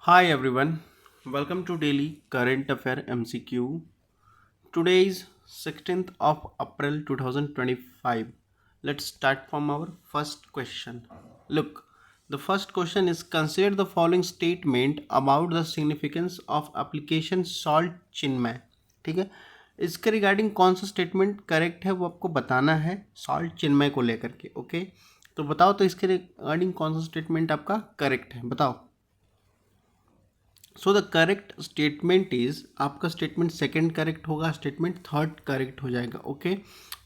Hi everyone, welcome to Daily Current Affair MCQ. Today is 16th of April 2025. Let's start from our first question. Look, the first question is consider the following statement about the significance of application salt chinmay. ठीक है, इसके regarding कौन सा statement correct है वो आपको बताना है सॉल्ट चिन्मय को लेकर के. ओके, तो बताओ तो इसके रिगार्डिंग कौन सा स्टेटमेंट आपका करेक्ट है, बताओ. So the correct statement is, आपका स्टेटमेंट सेकंड करेक्ट होगा, स्टेटमेंट थर्ड करेक्ट हो जाएगा. ओके,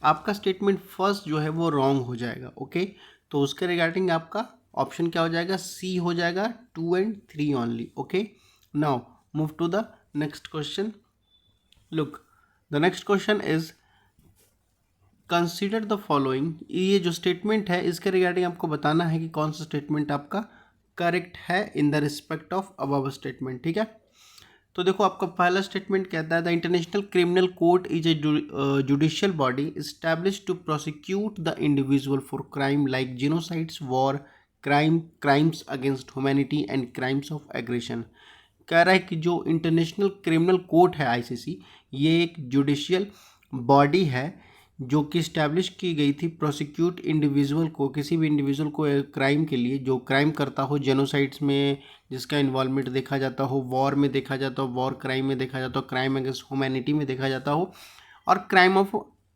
आपका स्टेटमेंट फर्स्ट जो है वो रॉन्ग हो जाएगा. ओके, तो उसके रिगार्डिंग आपका ऑप्शन क्या हो जाएगा, सी हो जाएगा, 2 and 3 only. Okay, now move to the next question. Look, the next question is consider the following. ये जो स्टेटमेंट है इसके रिगार्डिंग आपको बताना है कि कौन सा स्टेटमेंट आपका करेक्ट है in the respect of above statement. ठीक है, तो देखो आपका पहला स्टेटमेंट कहता है the international criminal court is a judicial body establish to prosecute the individual for crime like genocides, war crimes against humanity and crimes of aggression. कह रहा है कि जो इंटरनेशनल क्रिमिनल कोर्ट है आईसीसी, ये एक जुडिशियल बॉडी है जो कि इस्टेब्लिश की गई थी प्रोसिक्यूट इंडिविजुअल को, किसी भी इंडिविजुअल को क्राइम के लिए जो क्राइम करता हो, जेनोसाइड्स में जिसका इन्वॉल्वमेंट देखा जाता हो, वॉर में देखा जाता हो, वॉर क्राइम में देखा जाता हो, क्राइम अगेंस्ट ह्यूमैनिटी में देखा जाता हो, और क्राइम ऑफ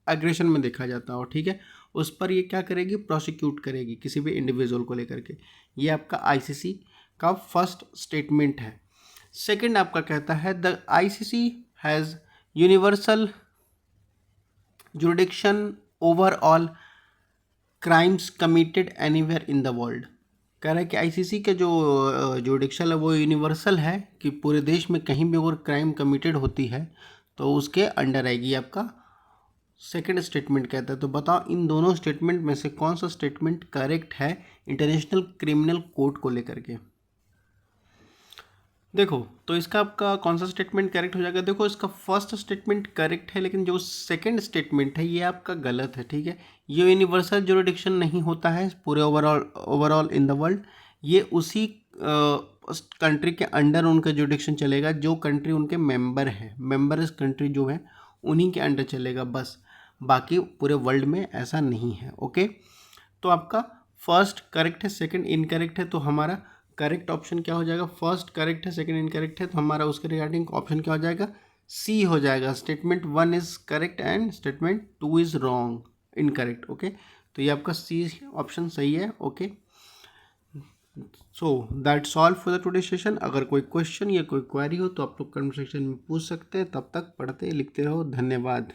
एग्रेशन में देखा जाता हो. ठीक है, उस पर ये क्या करेगी, प्रोसिक्यूट करेगी किसी भी इंडिविजुअल को लेकर के. ये आपका आईसीसी का फर्स्ट स्टेटमेंट है. सेकेंड आपका कहता है the ICC has universal jurisdiction over all crimes committed anywhere in the world. कह रहा है कि आईसीसी के जो जुरिडिक्शन है वो यूनिवर्सल है कि पूरे देश में कहीं भी अगर क्राइम कमिटेड होती है तो उसके अंडर आएगी. आपका सेकंड स्टेटमेंट कहता है. तो बताओ इन दोनों स्टेटमेंट में से कौन सा स्टेटमेंट करेक्ट है इंटरनेशनल क्रिमिनल कोर्ट को लेकर के. देखो, तो इसका आपका कौन सा स्टेटमेंट करेक्ट हो जाएगा. देखो, इसका फर्स्ट स्टेटमेंट करेक्ट है, लेकिन जो सेकंड स्टेटमेंट है ये आपका गलत है. ठीक है, ये यूनिवर्सल जुरिडिक्शन नहीं होता है पूरे ओवरऑल इन द वर्ल्ड. ये उसी कंट्री के अंडर उनका जुरिडिक्शन चलेगा जो कंट्री उनके मेंबर है. मेंबर्स कंट्री जो है उन्हीं के अंडर चलेगा बस, बाकी पूरे वर्ल्ड में ऐसा नहीं है. ओके, तो आपका फर्स्ट करेक्ट है, सेकंड इनकरेक्ट है. तो हमारा करेक्ट ऑप्शन क्या हो जाएगा, फर्स्ट करेक्ट है, सेकंड इनकरेक्ट है, तो हमारा उसके रिगार्डिंग ऑप्शन क्या हो जाएगा, सी हो जाएगा. Statement 1 is correct and statement 2 is wrong, incorrect. Okay, तो ये आपका सी ऑप्शन सही है. Okay, so that's all for the today session. अगर कोई क्वेश्चन या कोई क्वेरी हो तो आप लोग कमेंट सेक्शन में पूछ सकते हैं. तब तक पढ़ते लिखते रहो. धन्यवाद.